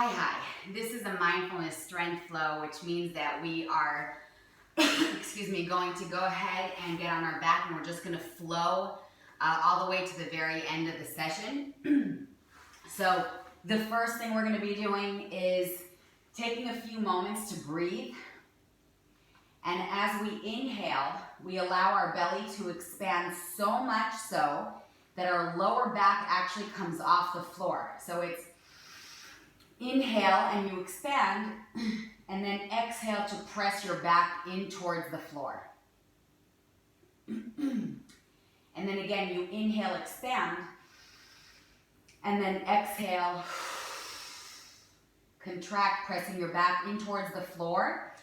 Hi. This is a mindfulness strength flow, which means that we are, going to go ahead and get on our back, and we're just going to flow all the way to the very end of the session. So the first thing we're going to be doing is taking a few moments to breathe. And as we inhale, we allow our belly to expand so much so that our lower back actually comes off the floor. So it's inhale and you expand, and then exhale to press your back in towards the floor. And then again, you inhale, expand, and then exhale, contract, pressing your back in towards the floor.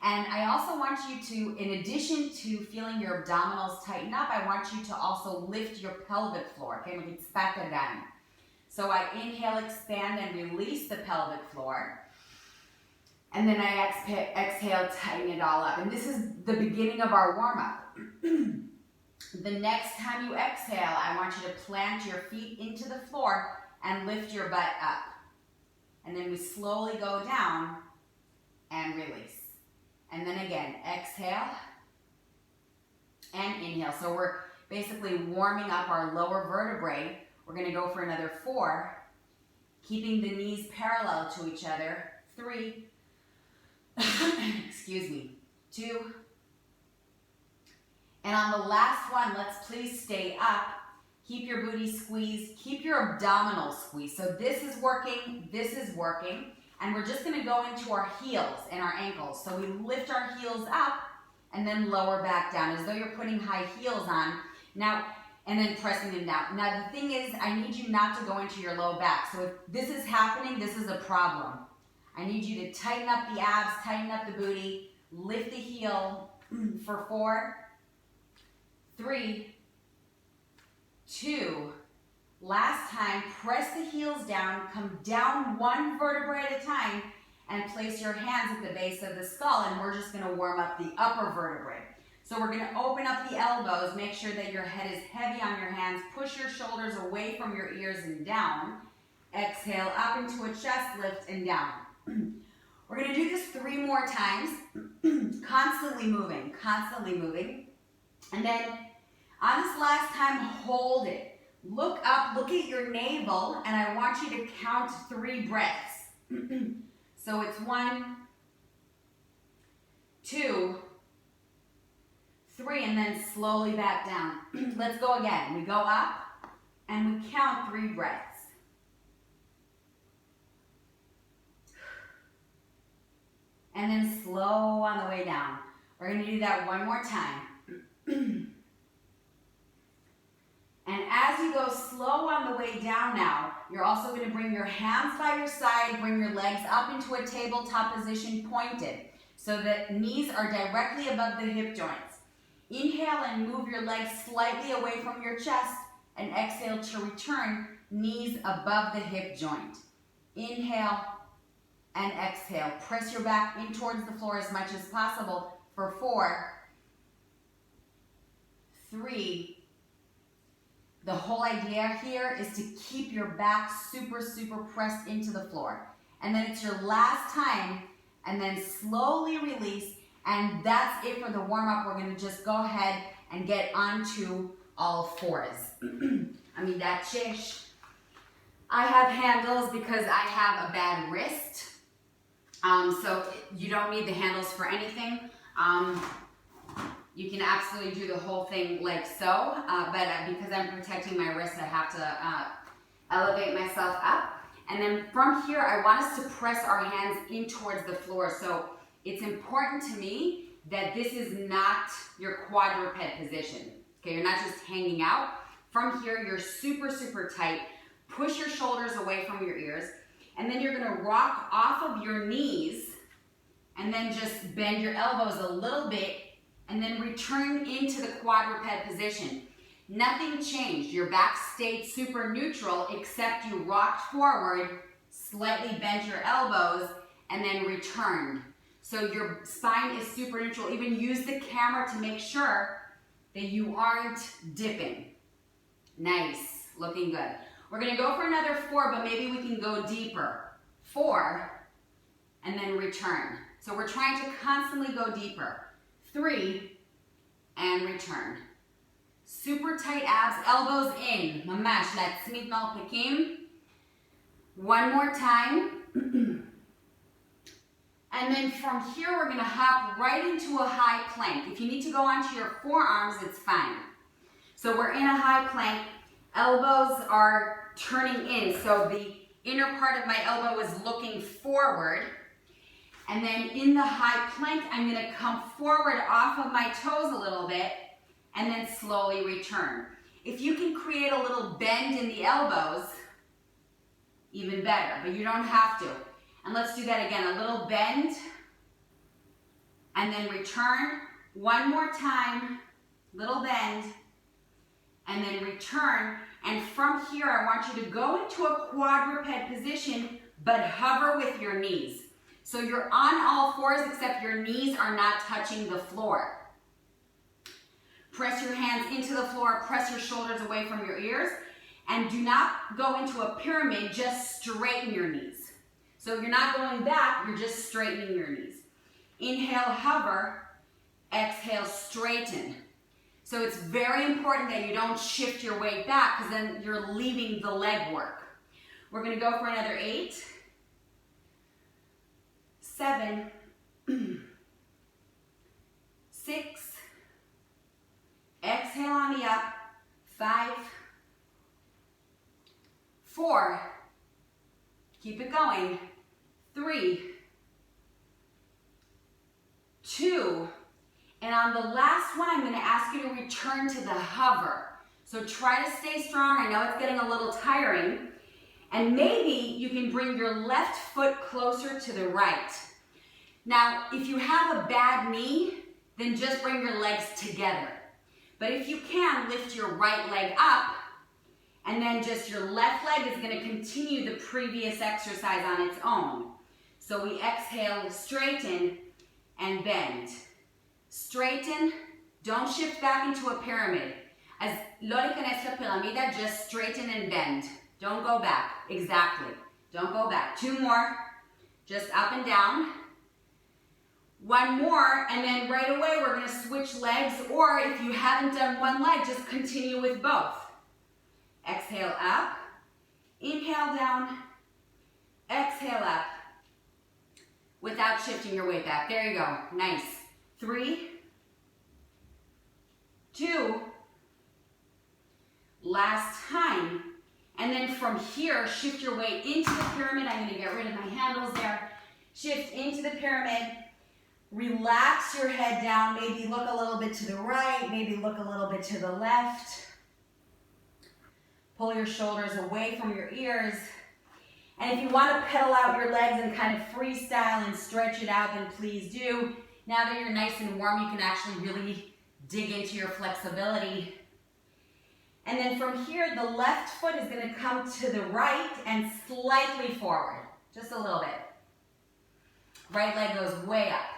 And I also want you to, in addition to feeling your abdominals tighten up, I want you to also lift your pelvic floor. Okay, magpakadagan. So I inhale, expand, and release the pelvic floor. And then I exhale, tighten it all up. And this is the beginning of our warm-up. The next time you exhale, I want you to plant your feet into the floor and lift your butt up. And then we slowly go down and release. And then again, exhale and inhale. So we're basically warming up our lower vertebrae. We're going to go for another 4, keeping the knees parallel to each other. 3, 2, and on the last one, let's please stay up. Keep your booty squeezed, keep your abdominals squeezed. So this is working, and we're just going to go into our heels and our ankles. So we lift our heels up and then lower back down as though you're putting high heels on. Now, and then pressing them down. Now the thing is, I need you not to go into your low back. So if this is happening, this is a problem. I need you to tighten up the abs, tighten up the booty, lift the heel for 4, 3, 2, last time, press the heels down, come down 1 vertebrae at a time, and place your hands at the base of the skull, and we're just gonna warm up the upper vertebrae. So we're going to open up the elbows, make sure that your head is heavy on your hands, push your shoulders away from your ears and down. Exhale up into a chest lift and down. We're going to do this 3 more times, constantly moving. And then on this last time, hold it. Look up, look at your navel, and I want you to count 3 breaths. So it's 1, 2, 3, and then slowly back down. Let's go again. We go up and we count 3 breaths. And then slow on the way down. We're going to do that 1 more time. And as you go slow on the way down now, you're also going to bring your hands by your side, bring your legs up into a tabletop position pointed, so that knees are directly above the hip joints. Inhale and move your legs slightly away from your chest, and exhale to return, knees above the hip joint. Inhale and exhale. Press your back in towards the floor as much as possible for 4, 3. The whole idea here is to keep your back super pressed into the floor. And then it's your last time, and then slowly release. And that's it for the warm-up. We're going to just go ahead and get onto all 4s. that's shish. I have handles because I have a bad wrist. So you don't need the handles for anything. You can absolutely do the whole thing like so. But because I'm protecting my wrist, I have to elevate myself up. And then from here, I want us to press our hands in towards the floor. So it's important to me that this is not your quadruped position. Okay, you're not just hanging out. From here, you're super tight. Push your shoulders away from your ears. And then you're gonna rock off of your knees and then just bend your elbows a little bit and then return into the quadruped position. Nothing changed. Your back stayed super neutral except you rocked forward, slightly bent your elbows, and then returned. So your spine is super neutral. Even use the camera to make sure that you aren't dipping. Nice, looking good. We're gonna go for another 4, but maybe we can go deeper. 4, and then return. So we're trying to constantly go deeper. 3, and return. Super tight abs, elbows in. Mamash, לעצמית מרפקים. One more time. And then from here, we're gonna hop right into a high plank. If you need to go onto your forearms, it's fine. So we're in a high plank. Elbows are turning in. So the inner part of my elbow is looking forward. And then in the high plank, I'm gonna come forward off of my toes a little bit and then slowly return. If you can create a little bend in the elbows, even better, but you don't have to. And let's do that again, a little bend, and then return. One more time, little bend, and then return. And from here, I want you to go into a quadruped position, but hover with your knees. So you're on all fours, except your knees are not touching the floor. Press your hands into the floor, press your shoulders away from your ears, and do not go into a pyramid, just straighten your knees. So you're not going back, you're just straightening your knees. Inhale, hover. Exhale, straighten. So it's very important that you don't shift your weight back because then you're leaving the leg work. We're going to go for another 8, 7, 6, exhale on the up, 5, 4, keep it going, 3, 2, and on the last one, I'm going to ask you to return to the hover. So try to stay strong. I know it's getting a little tiring. And maybe you can bring your left foot closer to the right. Now, if you have a bad knee, then just bring your legs together. But if you can, lift your right leg up, and then just your left leg is going to continue the previous exercise on its own. So we exhale, straighten, and bend. Straighten, don't shift back into a pyramid. As לא להיכנס לפירמידה, just straighten and bend. Don't go back, exactly. Don't go back. 2 more, just up and down. 1 more, and then right away we're gonna switch legs, or if you haven't done one leg, just continue with both. Exhale up, inhale down, exhale up, without shifting your weight back. There you go, nice. 3, 2, last time. And then from here, shift your weight into the pyramid. I'm gonna get rid of my handles there. Shift into the pyramid. Relax your head down. Maybe look a little bit to the right. Maybe look a little bit to the left. Pull your shoulders away from your ears. And if you want to pedal out your legs and kind of freestyle and stretch it out, then please do. Now that you're nice and warm, you can actually really dig into your flexibility. And then from here, the left foot is going to come to the right and slightly forward, just a little bit. Right leg goes way up.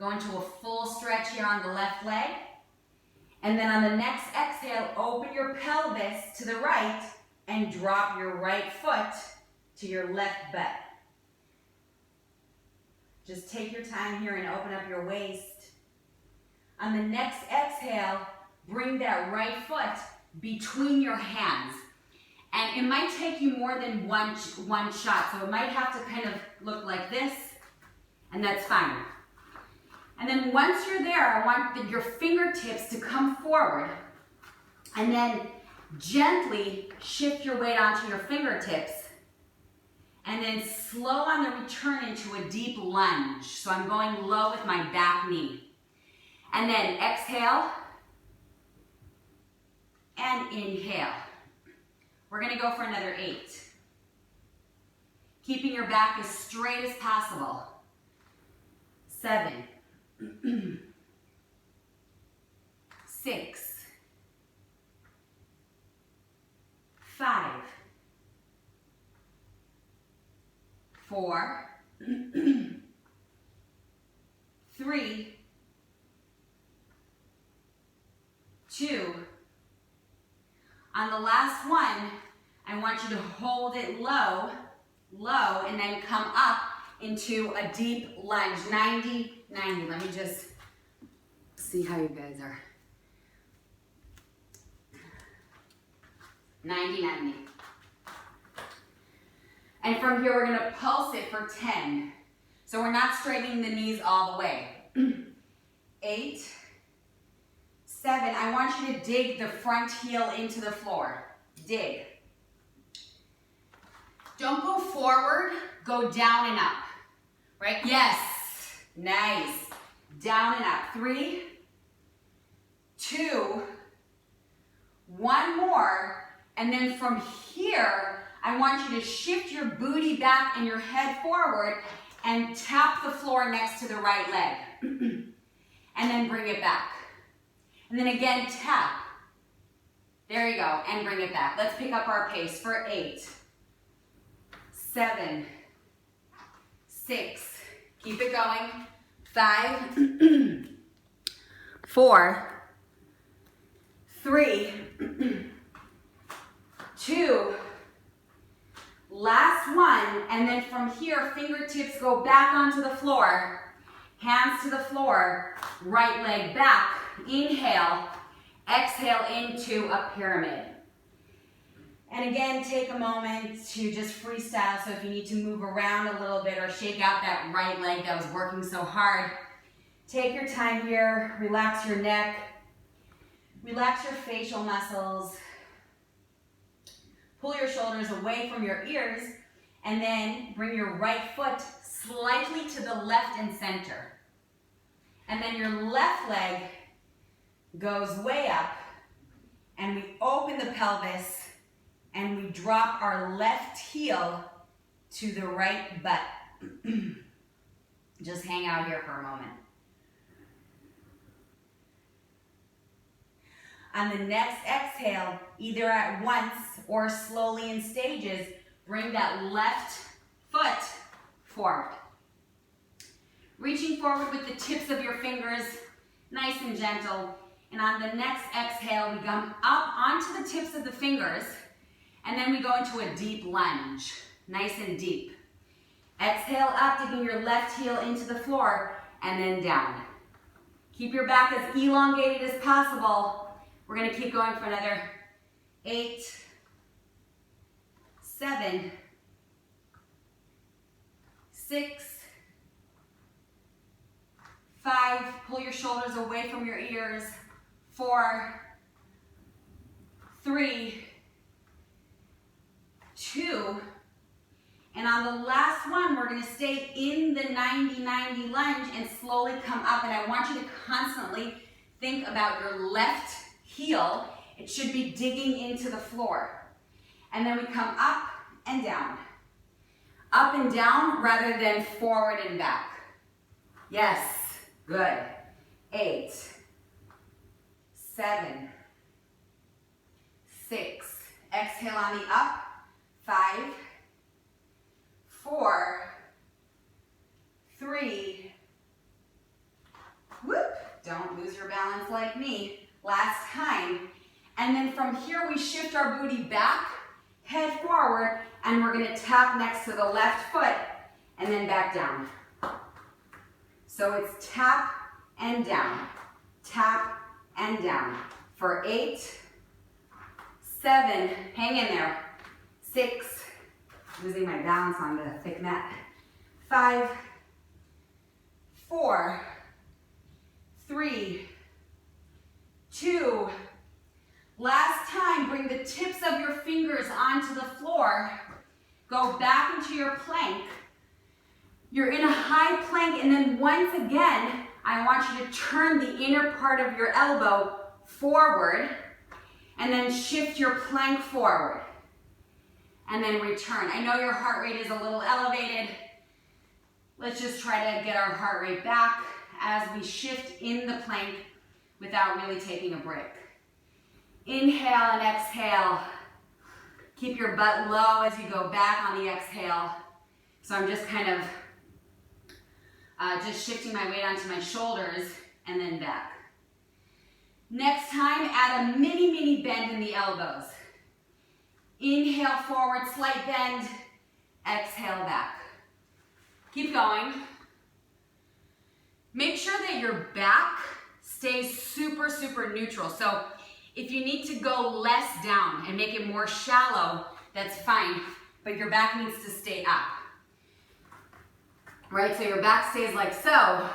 Go into a full stretch here on the left leg. And then on the next exhale, open your pelvis to the right and drop your right foot to your left butt. Just take your time here and open up your waist. On the next exhale, bring that right foot between your hands. And it might take you more than one shot, so it might have to kind of look like this, and that's fine. And then once you're there, I want your fingertips to come forward, and then gently shift your weight onto your fingertips, and then slow on the return into a deep lunge. So I'm going low with my back knee. And then exhale, and inhale. We're gonna go for another 8. Keeping your back as straight as possible. 7, 6, 5, 4, 3, 2. On the last one, I want you to hold it low low, and then come up into a deep lunge. 90, 90. Let me just see how you guys are. 90, 90. And from here, we're gonna pulse it for 10. So we're not straightening the knees all the way. 8, 7. I want you to dig the front heel into the floor. Dig. Don't go forward, go down and up. Right? Yes. Nice. Down and up. 3, 2, 1 more. And then from here, I want you to shift your booty back and your head forward and tap the floor next to the right leg. And then bring it back. And then again, tap. There you go, and bring it back. Let's pick up our pace for 8, 7, 6, keep it going, 5, 4, 3, 2, last one, and then from here, fingertips go back onto the floor, hands to the floor, right leg back, inhale, exhale into a pyramid. And again, take a moment to just freestyle, so if you need to move around a little bit or shake out that right leg that was working so hard, take your time here, relax your neck, relax your facial muscles, pull your shoulders away from your ears, and then bring your right foot slightly to the left and center. And then your left leg goes way up, and we open the pelvis, and we drop our left heel to the right butt. Just hang out here for a moment. On the next exhale, either at once or slowly in stages, bring that left foot forward. Reaching forward with the tips of your fingers, nice and gentle. And on the next exhale, we come up onto the tips of the fingers, and then we go into a deep lunge, nice and deep. Exhale up, digging your left heel into the floor, and then down. Keep your back as elongated as possible. We're gonna keep going for another 8, 7, 6, 5, pull your shoulders away from your ears, 4, 3, 2, and on the last one, we're gonna stay in the 90-90 lunge and slowly come up, and I want you to constantly think about your left heel. It should be digging into the floor. And then we come up and down. Up and down rather than forward and back. Yes, good. 8, 7, 6. Exhale on the up. 5, 4, 3. Whoop. Don't lose your balance like me. Last time. And then from here, we shift our booty back, head forward, and we're gonna tap next to the left foot, and then back down. So it's tap and down, tap and down. For 8, 7, hang in there. 6, losing my balance on the thick mat. 5, 4, 3, 2, last time, bring the tips of your fingers onto the floor. Go back into your plank. You're in a high plank, and then once again, I want you to turn the inner part of your elbow forward, and then shift your plank forward. And then return. I know your heart rate is a little elevated. Let's just try to get our heart rate back as we shift in the plank without really taking a break. Inhale and exhale. Keep your butt low as you go back on the exhale. So I'm just kind of just shifting my weight onto my shoulders and then back. Next time, add a mini bend in the elbows. Inhale forward, slight bend. exhale back. Keep going. Make sure that your back stays super, super neutral. So if you need to go less down and make it more shallow, that's fine, but your back needs to stay up. Right, so your back stays like so.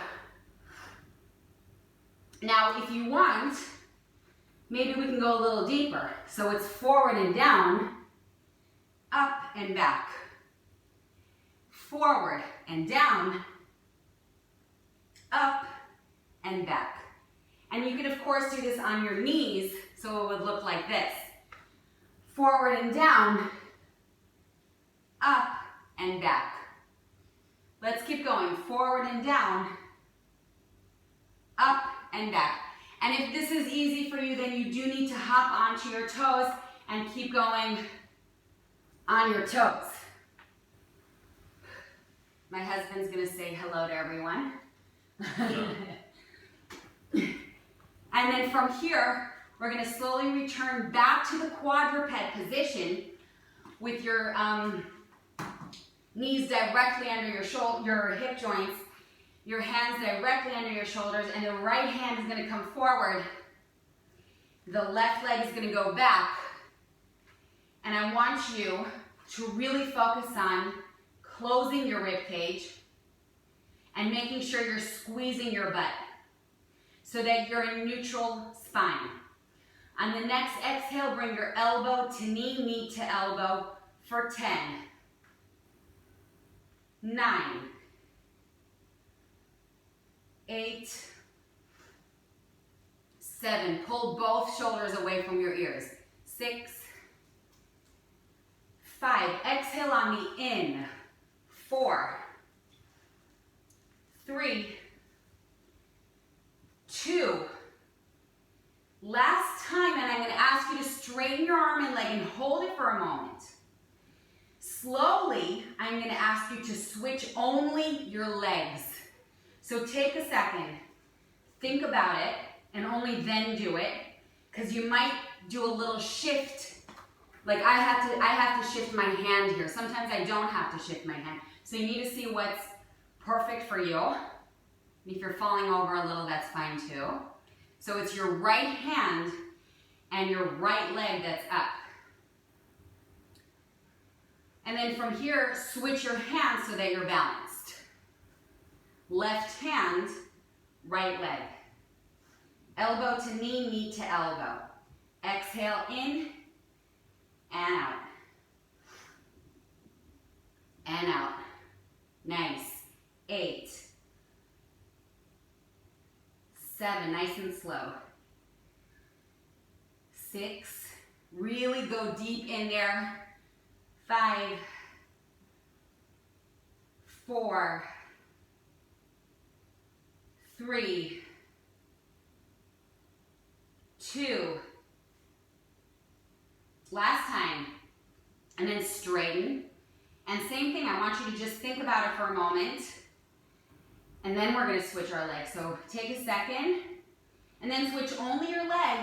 Now, if you want, maybe we can go a little deeper. So it's forward and down, up and back. Forward and down, up and back. And you can, of course, do this on your knees, so it would look like this. Forward and down, up and back. Let's keep going. Forward and down, up and back. And if this is easy for you, then you do need to hop onto your toes and keep going on your toes. My husband's gonna say hello to everyone. And then from here, we're gonna slowly return back to the quadruped position with your knees directly under your hip joints, your hands directly under your shoulders, and the right hand is gonna come forward. The left leg is gonna go back. And I want you to really focus on closing your rib cage and making sure you're squeezing your butt so that you're in neutral spine. On the next exhale, bring your elbow to knee, knee to elbow for 10, 9, 8, 7. Pull both shoulders away from your ears. 6, 5. Exhale on the in. 4, 3, 2. Last time, and I'm going to ask you to straighten your arm and leg and hold it for a moment. Slowly, I'm going to ask you to switch only your legs. So take a second, think about it, and only then do it, because you might do a little shift. Like I have to shift my hand here. Sometimes I don't have to shift my hand. So you need to see what's perfect for you. If you're falling over a little, that's fine too. So it's your right hand and your right leg that's up. And then from here, switch your hands so that you're balanced. Left hand, right leg. Elbow to knee, knee to elbow. Exhale in and out. And out. Nice. 8, 7, nice and slow. 6, really go deep in there. 5, 4, 3, 2. Last time. And then straighten. And same thing, I want you to just think about it for a moment. And then we're going to switch our legs. So take a second. And then switch only your leg.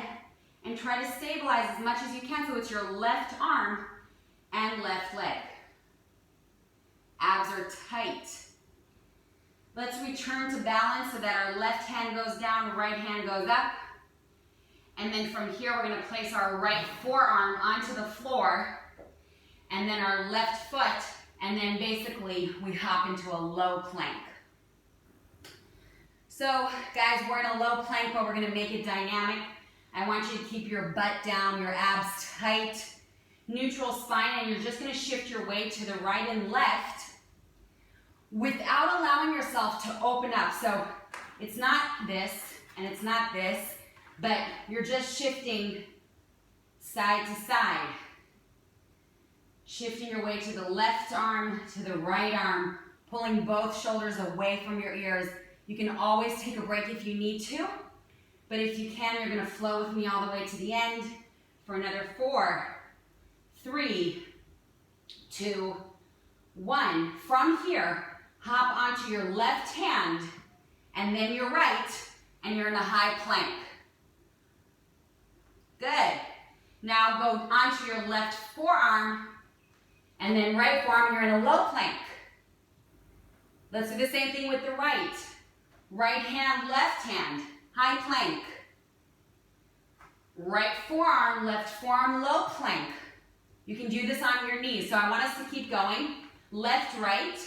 And try to stabilize as much as you can so it's your left arm and left leg. Abs are tight. Let's return to balance so that our left hand goes down, right hand goes up. And then from here, we're going to place our right forearm onto the floor. And then our left foot. And then basically, we hop into a low plank. So, guys, we're in a low plank, but we're going to make it dynamic. I want you to keep your butt down, your abs tight, neutral spine, and you're just going to shift your weight to the right and left without allowing yourself to open up. So it's not this and it's not this, but you're just shifting side to side. Shifting your weight to the left arm, to the right arm, pulling both shoulders away from your ears. You can always take a break if you need to. But if you can, you're going to flow with me all the way to the end for another 4, 3, 2, 1. From here, hop onto your left hand and then your right, and you're in a high plank. Good. Now go onto your left forearm And then right forearm, you're in a low plank. Let's do the same thing with the right. Right hand, left hand, high plank. Right forearm, left forearm, low plank. You can do this on your knees. So I want us to keep going. Left, right.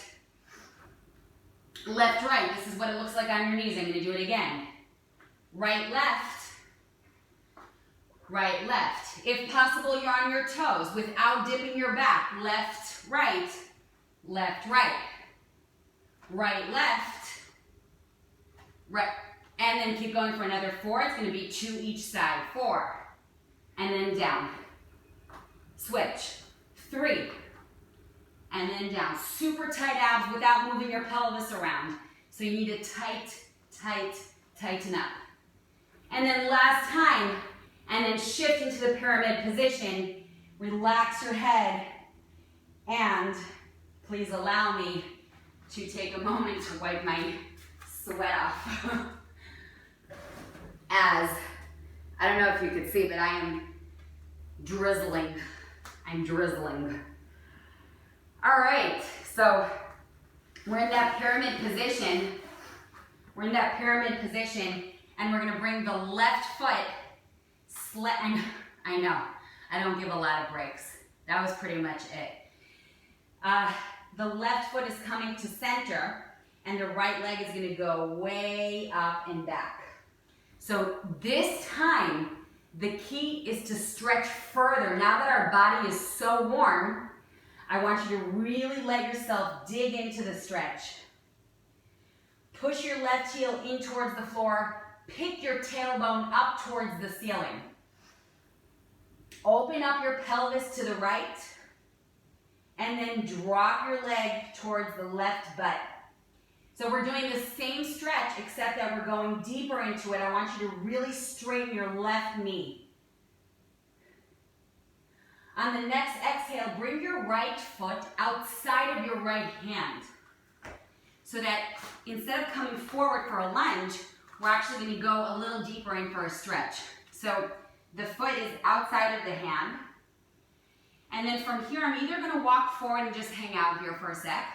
Left, right. This is what it looks like on your knees. I'm going to do it again. Right, left. Right, left. If possible, you're on your toes without dipping your back. Left, right. Left, right. Right, left. Right. And then keep going for another 4. It's going to be 2 each side. 4. And then down. Switch. 3. And then down. Super tight abs without moving your pelvis around. So you need to tighten up. And then last time. And then shift into the pyramid position. Relax your head. And please allow me to take a moment to wipe my sweat off. As, I don't know if you could see, but I am drizzling. I'm drizzling. All right, so we're in that pyramid position. We're in that pyramid position, and we're gonna bring the left foot, I know, I don't give a lot of breaks. That was pretty much it. The left foot is coming to center, and the right leg is gonna go way up and back. So this time, the key is to stretch further. Now that our body is so warm, I want you to really let yourself dig into the stretch. Push your left heel in towards the floor. Pick your tailbone up towards the ceiling. Open up your pelvis to the right, and then drop your leg towards the left butt. So we're doing the same stretch, except that we're going deeper into it. I want you to really straighten your left knee. On the next exhale, bring your right foot outside of your right hand. So that instead of coming forward for a lunge, we're actually going to go a little deeper in for a stretch. So the foot is outside of the hand. And then from here, I'm either going to walk forward and just hang out here for a sec,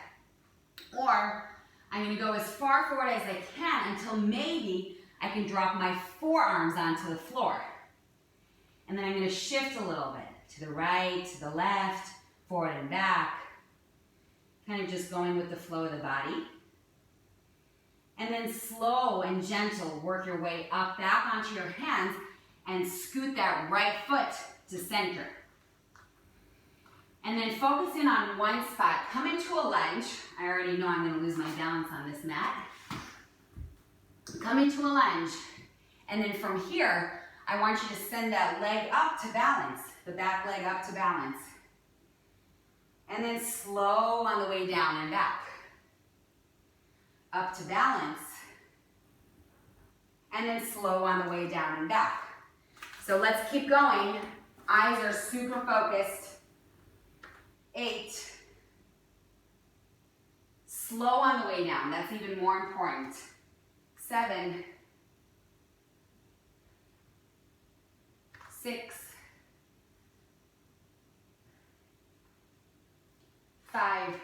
or I'm going to go as far forward as I can until maybe I can drop my forearms onto the floor. And then I'm going to shift a little bit to the right, to the left, forward and back. Kind of just going with the flow of the body. And then slow and gentle, work your way up, back onto your hands, and scoot that right foot to center. And then focus in on one spot. Come into a lunge. I already know I'm going to lose my balance on this mat. Come into a lunge. And then from here, I want you to send that leg up to balance. The back leg up to balance. And then slow on the way down and back. Up to balance. And then slow on the way down and back. So let's keep going. Eyes are super focused. 8. Slow on the way down. That's even more important. 7. 6. 5.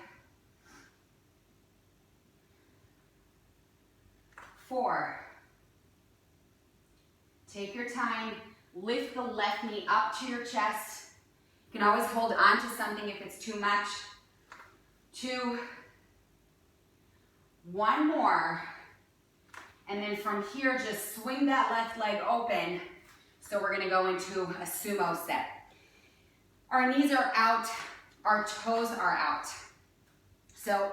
4. Take your time. Lift the left knee up to your chest. You can always hold on to something if it's too much. 2. 1 more. And then from here, just swing that left leg open. So we're going to go into a sumo step. Our knees are out. Our toes are out. So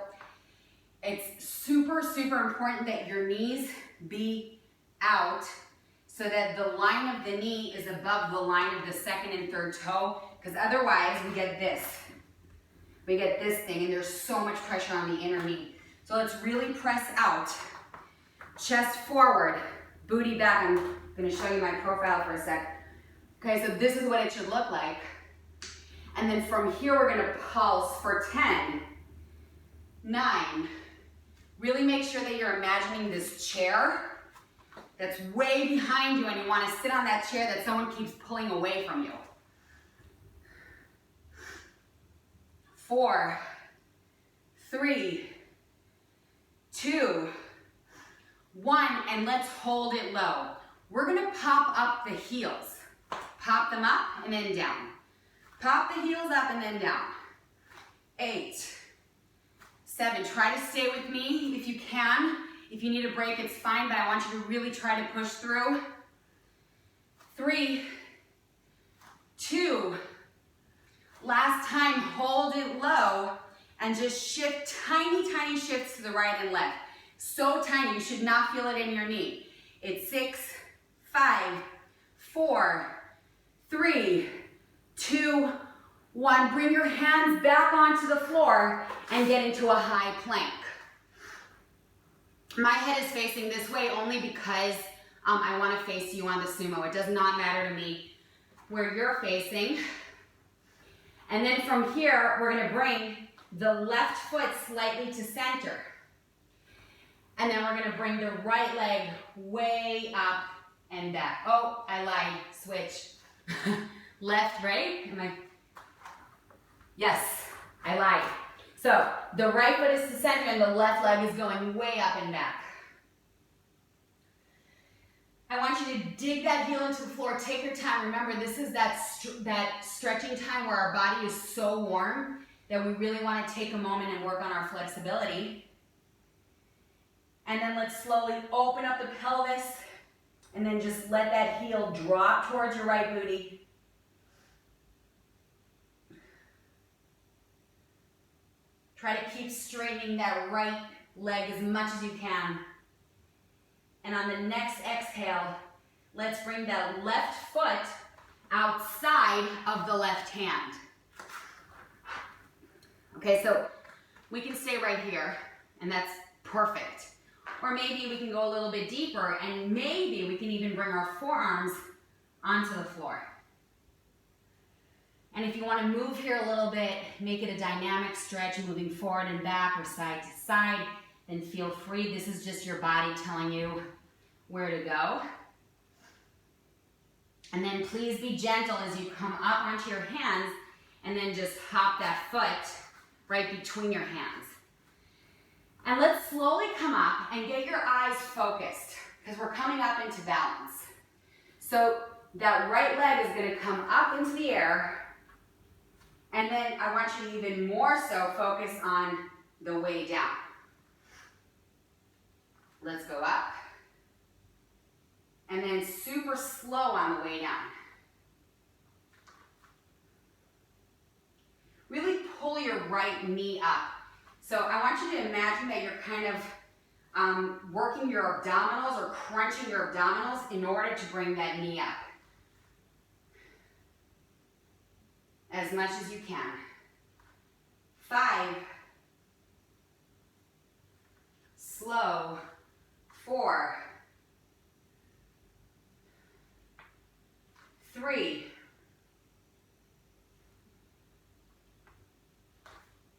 it's super, super important that your knees be out so that the line of the knee is above the line of the second and third toe, because otherwise we get this. We get this thing, and there's so much pressure on the inner knee. So let's really press out. Chest forward, booty back. I'm going to show you my profile for a sec. Okay, so this is what it should look like. And then from here, we're going to pulse for 10, 9. Really make sure that you're imagining this chair that's way behind you, and you want to sit on that chair that someone keeps pulling away from you. 4, 3, 2, 1, and let's hold it low. We're gonna pop up the heels. Pop them up and then down. Pop the heels up and then down. 8, 7, try to stay with me if you can. If you need a break, it's fine, but I want you to really try to push through. 3, 2, last time, hold it low and just shift, tiny, tiny shifts to the right and left. So tiny, you should not feel it in your knee. It's 6, 5, 4, 3, 2, 1. Bring your hands back onto the floor and get into a high plank. My head is facing this way only because I want to face you on the sumo. It does not matter to me where you're facing. And then from here, we're going to bring the left foot slightly to center. And then we're going to bring the right leg way up and back. Oh, I lied. Switch. Left, right? Am I? Yes, I lied. So the right foot is to center and the left leg is going way up and back. I want you to dig that heel into the floor. Take your time. Remember, this is that stretching time where our body is so warm that we really want to take a moment and work on our flexibility. And then let's slowly open up the pelvis and then just let that heel drop towards your right booty. Try to keep straightening that right leg as much as you can. And on the next exhale, let's bring that left foot outside of the left hand. Okay, so we can stay right here, and that's perfect. Or maybe we can go a little bit deeper, and maybe we can even bring our forearms onto the floor. And if you want to move here a little bit, make it a dynamic stretch, moving forward and back or side to side, then feel free. This is just your body telling you where to go. And then please be gentle as you come up onto your hands and then just hop that foot right between your hands. And let's slowly come up and get your eyes focused because we're coming up into balance. So that right leg is going to come up into the air. And then I want you to even more so focus on the way down. Let's go up. And then super slow on the way down. Really pull your right knee up. So I want you to imagine that you're kind of working your abdominals or crunching your abdominals in order to bring that knee up. As much as you can. 5. Slow. 4. 3.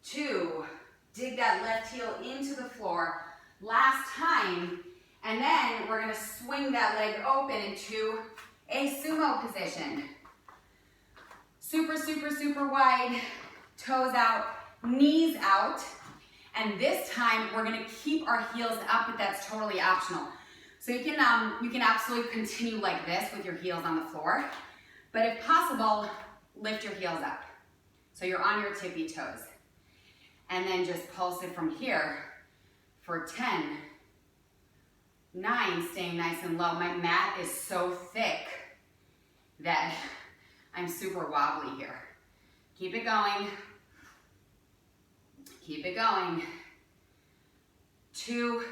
2. Dig that left heel into the floor. Last time. And then we're going to swing that leg open into a sumo position. Super, super, super wide, toes out, knees out. And this time we're gonna keep our heels up, but that's totally optional. So you can absolutely continue like this with your heels on the floor. But if possible, lift your heels up. So you're on your tippy toes. And then just pulse it from here for 10, 9, staying nice and low. My mat is so thick that I'm super wobbly here. Keep it going. Keep it going. 2,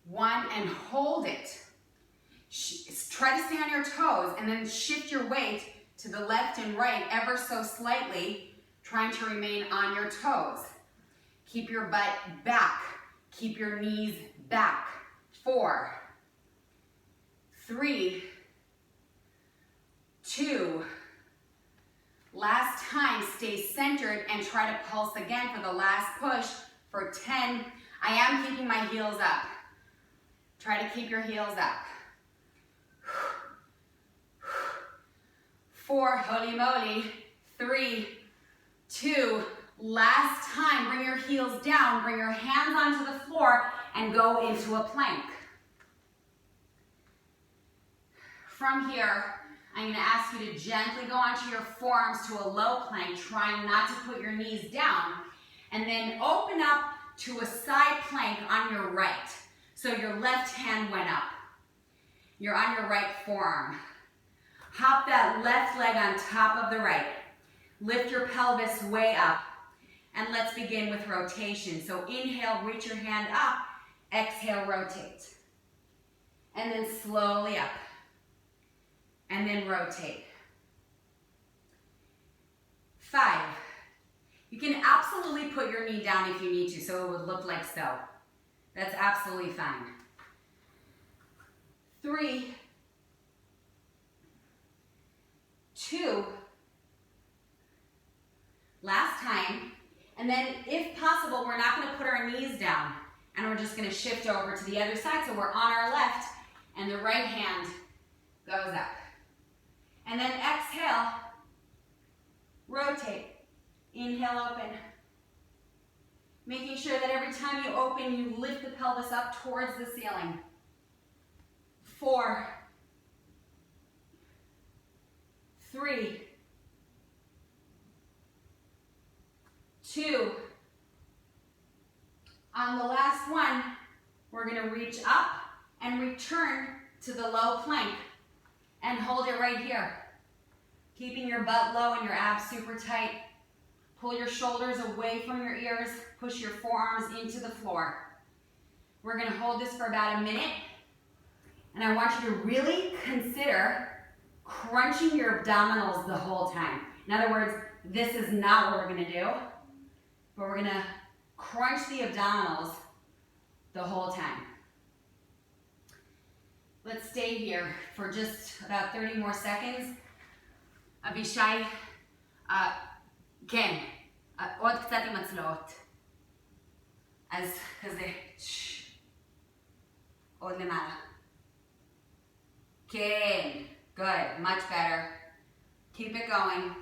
1, and hold it. Try to stay on your toes and then shift your weight to the left and right ever so slightly, trying to remain on your toes. Keep your butt back. Keep your knees back. 4, 3, 2, last time, stay centered and try to pulse again for the last push for 10. I am keeping my heels up. Try to keep your heels up. 4, holy moly. 3, 2, Last time, bring your heels down, bring your hands onto the floor, and go into a plank. From here, I'm going to ask you to gently go onto your forearms to a low plank, trying not to put your knees down, and then open up to a side plank on your right. So your left hand went up. You're on your right forearm. Hop that left leg on top of the right. Lift your pelvis way up. And let's begin with rotation. So inhale, reach your hand up. Exhale, rotate. And then slowly up. And then rotate. 5. You can absolutely put your knee down if you need to, so it would look like so. That's absolutely fine. 3, 2, last time. And then if possible, we're not going to put our knees down, and we're just going to shift over to the other side. So we're on our left, and the right hand goes up. And then exhale, rotate, inhale, open. Making sure that every time you open, you lift the pelvis up towards the ceiling. 4, 3, 2. On the last one, we're going to reach up and return to the low plank and hold it right here. Keeping your butt low and your abs super tight. Pull your shoulders away from your ears. Push your forearms into the floor. We're going to hold this for about a minute. And I want you to really consider crunching your abdominals the whole time. In other words, this is not what we're going to do, but we're going to crunch the abdominals the whole time. Let's stay here for just about 30 more seconds. אבישי, כן, עוד קצת עם הצלעות. אז כזה, עוד למעלה. כן, good, much better. Keep it going.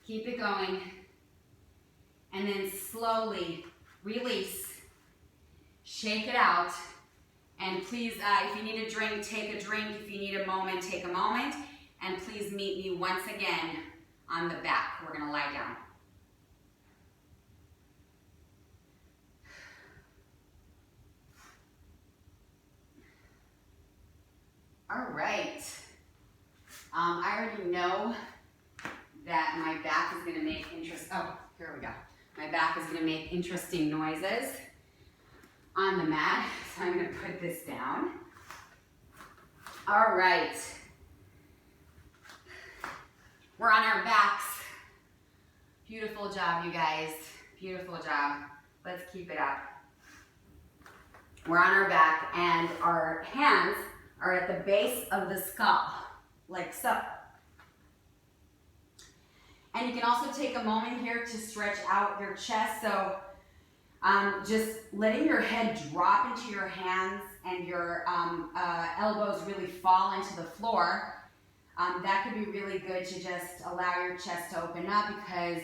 Keep it going. And then slowly release. Shake it out. And please, if you need a drink, take a drink. If you need a moment, take a moment. And please meet me once again on the back. We're going to lie down. All right. I already know that my back is going to make here we go. My back is going to make interesting noises on the mat. So I'm going to put this down. All right. We're on our backs. Beautiful job, you guys. Beautiful job. Let's keep it up. We're on our back and our hands are at the base of the skull, like so. And you can also take a moment here to stretch out your chest. So just letting your head drop into your hands and your elbows really fall into the floor. That could be really good to just allow your chest to open up because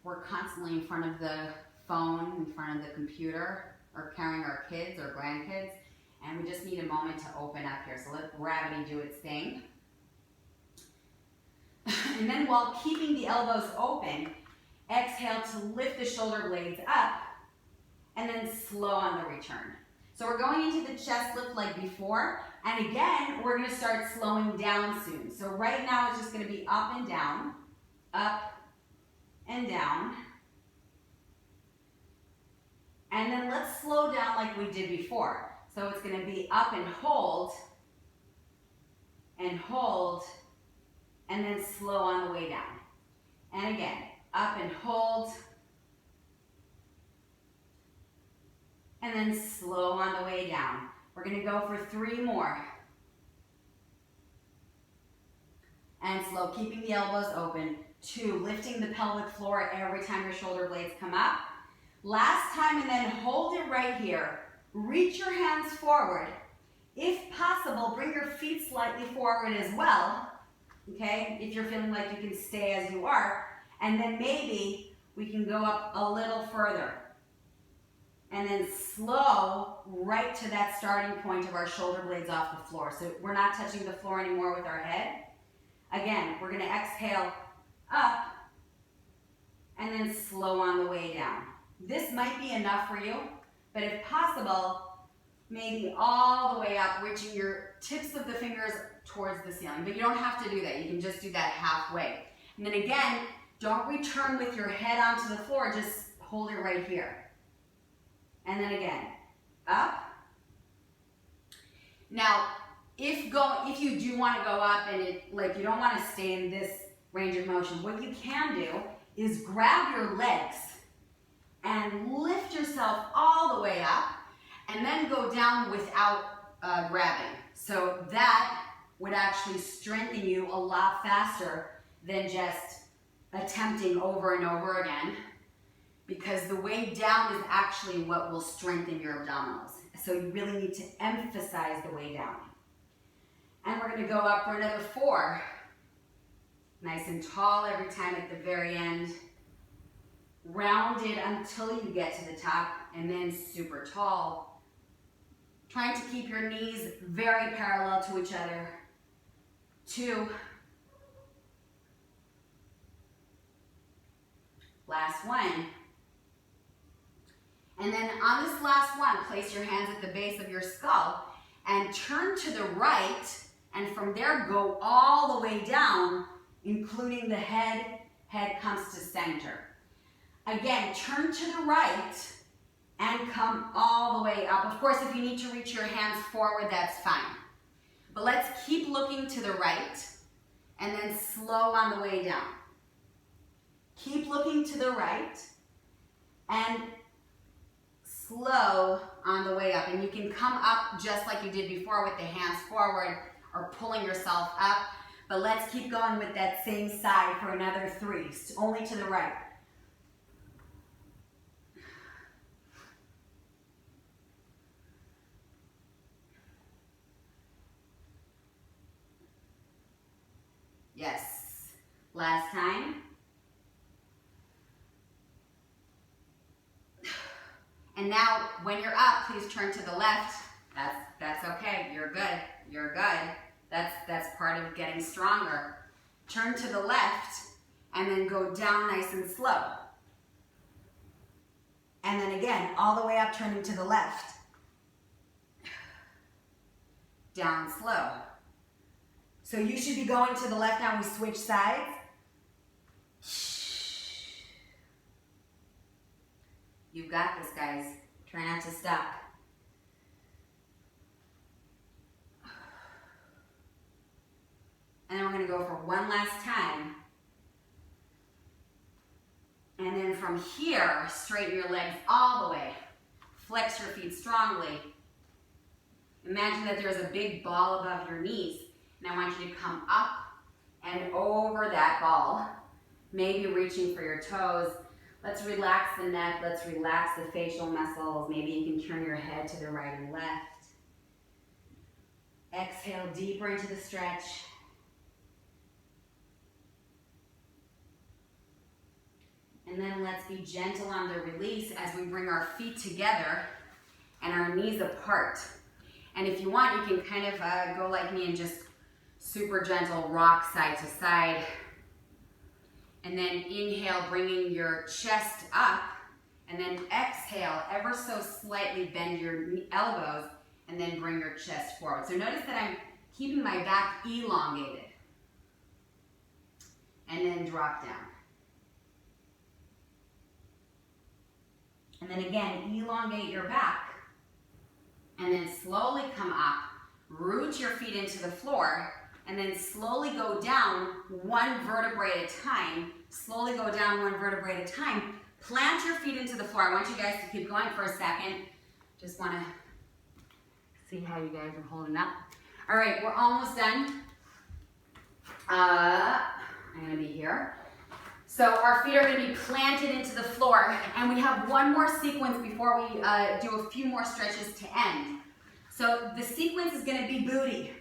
we're constantly in front of the phone, in front of the computer, or carrying our kids or grandkids, and we just need a moment to open up here. So let gravity do its thing. And then while keeping the elbows open, exhale to lift the shoulder blades up, and then slow on the return. So we're going into the chest lift like before, and again, we're going to start slowing down soon. So right now, it's just going to be up and down, up and down. And then let's slow down like we did before. So it's going to be up and hold, and then slow on the way down. And again, up and hold, and then slow on the way down. We're going to go for 3 more. And slow, keeping the elbows open. 2, lifting the pelvic floor every time your shoulder blades come up. Last time, and then hold it right here. Reach your hands forward. If possible, bring your feet slightly forward as well. Okay, if you're feeling like you can stay as you are. And then maybe we can go up a little further. And then slow right to that starting point of our shoulder blades off the floor. So we're not touching the floor anymore with our head. Again, we're gonna exhale up and then slow on the way down. This might be enough for you, but if possible, maybe all the way up, reaching your tips of the fingers towards the ceiling. But you don't have to do that. You can just do that halfway. And then again, don't return with your head onto the floor, just hold it right here. And then again, up. Now, if you do want to go up and you don't want to stay in this range of motion, what you can do is grab your legs and lift yourself all the way up and then go down without grabbing. So that would actually strengthen you a lot faster than just attempting over and over again, because the way down is actually what will strengthen your abdominals. So you really need to emphasize the way down. And we're going to go up for another 4. Nice and tall every time at the very end. Rounded until you get to the top, and then super tall. Trying to keep your knees very parallel to each other. 2. Last 1. And then on this last one, place your hands at the base of your skull and turn to the right, and from there go all the way down, including the head. Head comes to center. Again, turn to the right and come all the way up. Of course, if you need to reach your hands forward, that's fine. But let's keep looking to the right and then slow on the way down. Keep looking to the right and slow on the way up. And you can come up just like you did before with the hands forward or pulling yourself up. But let's keep going with that same side for another 3, only to the right. Yes. Last time. And now, when you're up, please turn to the left. That's okay. You're good. You're good. That's part of getting stronger. Turn to the left, and then go down nice and slow. And then again, all the way up, turning to the left. Down slow. So you should be going to the left now. We switch sides. You've got this, guys. Try not to stop. And then we're going to go for one last time. And then from here, straighten your legs all the way. Flex your feet strongly. Imagine that there's a big ball above your knees. And I want you to come up and over that ball. Maybe reaching for your toes. Let's relax the neck. Let's relax the facial muscles. Maybe you can turn your head to the right and left. Exhale deeper into the stretch. And then let's be gentle on the release as we bring our feet together and our knees apart. And if you want, you can kind of go like me and just super gentle rock side to side. And then inhale, bringing your chest up. And then exhale, ever so slightly bend your elbows and then bring your chest forward. So notice that I'm keeping my back elongated. And then drop down. And then again, elongate your back. And then slowly come up, root your feet into the floor, and then slowly go down 1 vertebrae at a time. Slowly go down 1 vertebrae at a time. Plant your feet into the floor. I want you guys to keep going for a second. Just want to see how you guys are holding up. All right, we're almost done. I'm going to be here. So our feet are going to be planted into the floor, and we have one more sequence before we do a few more stretches to end. So the sequence is going to be booty.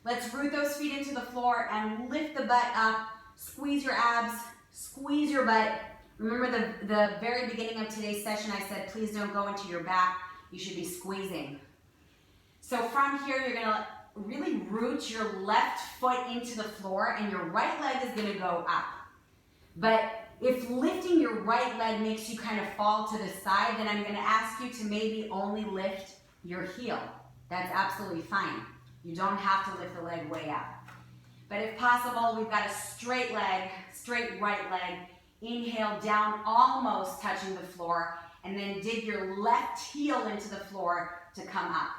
Let's root those feet into the floor and lift the butt up, squeeze your abs, squeeze your butt, Remember the very beginning of today's session, I said, please don't go into your back. You should be squeezing. So from here, you're gonna really root your left foot into the floor and your right leg is gonna go up. But if lifting your right leg makes you kind of fall to the side, then I'm gonna ask you to maybe only lift your heel. That's absolutely fine. You don't have to lift the leg way up. But if possible, we've got a straight leg, straight right leg. Inhale down, almost touching the floor, and then dig your left heel into the floor to come up.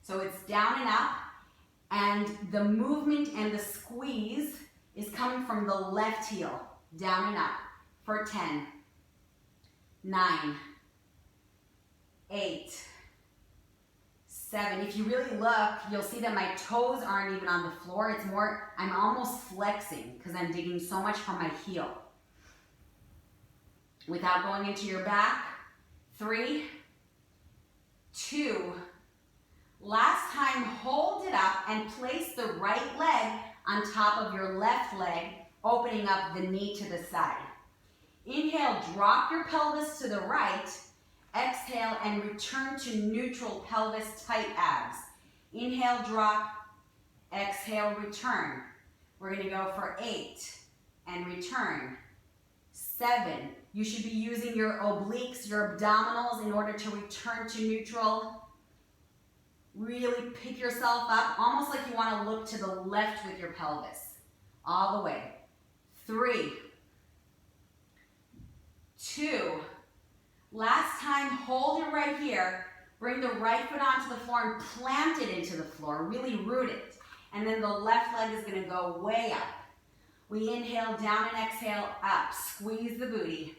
So it's down and up, and the movement and the squeeze is coming from the left heel, down and up, for 10, 9, 8, 7. If you really look, you'll see that my toes aren't even on the floor. It's more, I'm almost flexing because I'm digging so much from my heel. Without going into your back, 3, 2, last time, hold it up and place the right leg on top of your left leg, opening up the knee to the side. Inhale, drop your pelvis to the right. Exhale and return to neutral pelvis, tight abs. Inhale, drop. Exhale, return. We're gonna go for 8 and return. 7. You should be using your obliques, your abdominals in order to return to neutral. Really pick yourself up, almost like you want to look to the left with your pelvis. All the way. 3, 2, last time, hold it right here. Bring the right foot onto the floor and plant it into the floor. Really root it. And then the left leg is going to go way up. We inhale down and exhale up. Squeeze the booty.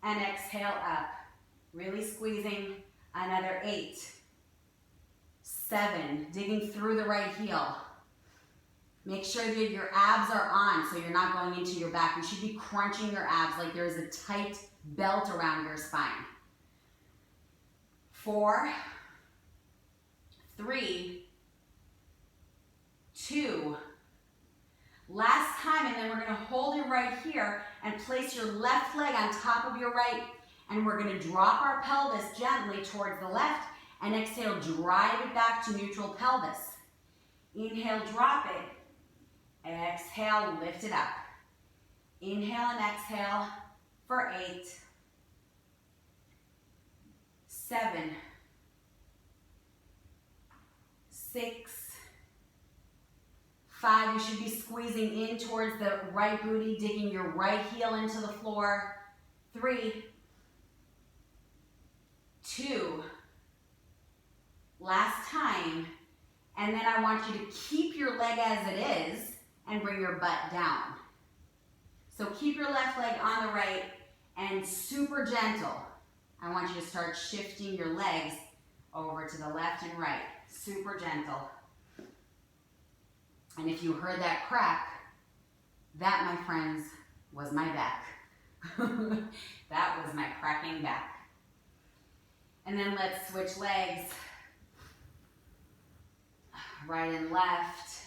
And exhale up. Really squeezing. Another 8, 7. Digging through the right heel. Make sure that your abs are on so you're not going into your back. You should be crunching your abs like there's a tight belt around your spine. 4, 3, 2, last time, and then we're going to hold it right here and place your left leg on top of your right, and we're going to drop our pelvis gently towards the left, and exhale, drive it back to neutral pelvis. Inhale, drop it. Exhale, lift it up. Inhale and exhale for 8, 7, 6, 5. You should be squeezing in towards the right booty, digging your right heel into the floor. 3, 2, last time. And then I want you to keep your leg as it is and bring your butt down. So keep your left leg on the right and super gentle. I want you to start shifting your legs over to the left and right. Super gentle. And if you heard that crack, that, my friends, was my back. That was my cracking back. And then let's switch legs. Right and left.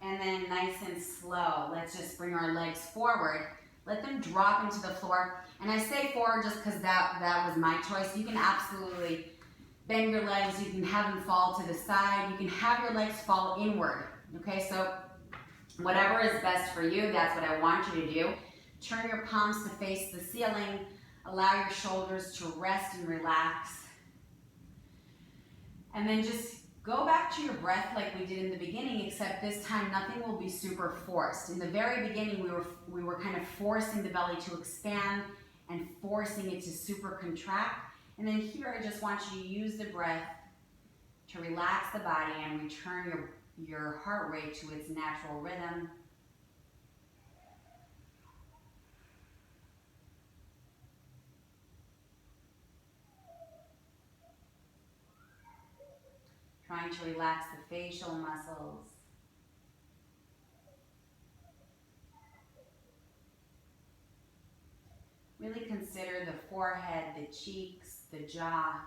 And then nice and slow, let's just bring our legs forward. Let them drop into the floor. And I say forward just because that was my choice. You can absolutely bend your legs. You can have them fall to the side. You can have your legs fall inward. Okay, so whatever is best for you, that's what I want you to do. Turn your palms to face the ceiling. Allow your shoulders to rest and relax. And then just go back to your breath like we did in the beginning, except this time nothing will be super forced. In the very beginning, we were kind of forcing the belly to expand and forcing it to super contract. And then here, I just want you to use the breath to relax the body and return your heart rate to its natural rhythm. Trying to relax the facial muscles. Really consider the forehead, the cheeks, the jaw,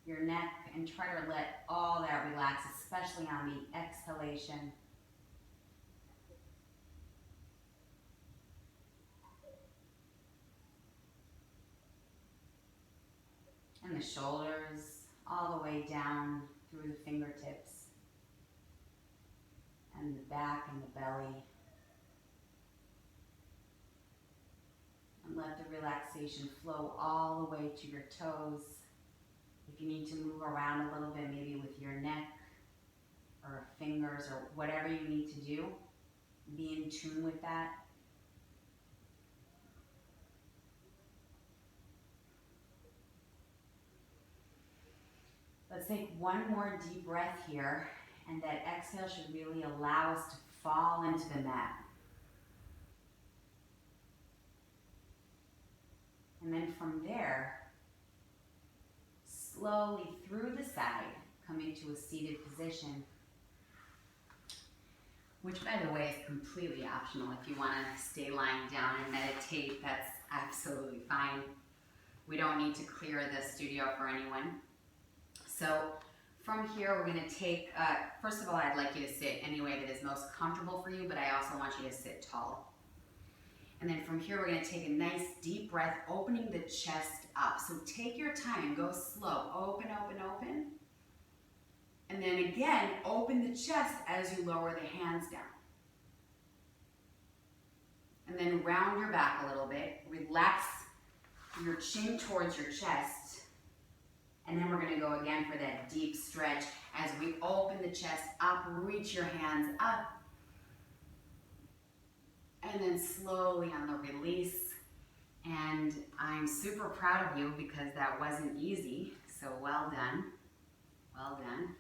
your neck, and try to let all that relax, especially on the exhalation. And the shoulders all the way down through the fingertips, and the back and the belly. And let the relaxation flow all the way to your toes. If you need to move around a little bit, maybe with your neck or fingers or whatever you need to do, be in tune with that. Let's take one more deep breath here, and that exhale should really allow us to fall into the mat. And then from there, slowly through the side, come into a seated position, which by the way is completely optional. If you want to stay lying down and meditate, that's absolutely fine. We don't need to clear the studio for anyone. So from here, we're going to take, first of all, I'd like you to sit any way that is most comfortable for you, but I also want you to sit tall. And then from here, we're going to take a nice deep breath, opening the chest up. So take your time and go slow. Open, open, open. And then again, open the chest as you lower the hands down. And then round your back a little bit. Relax your chin towards your chest. And then we're going to go again for that deep stretch as we open the chest up, reach your hands up. And then slowly on the release. And I'm super proud of you because that wasn't easy. So well done. Well done.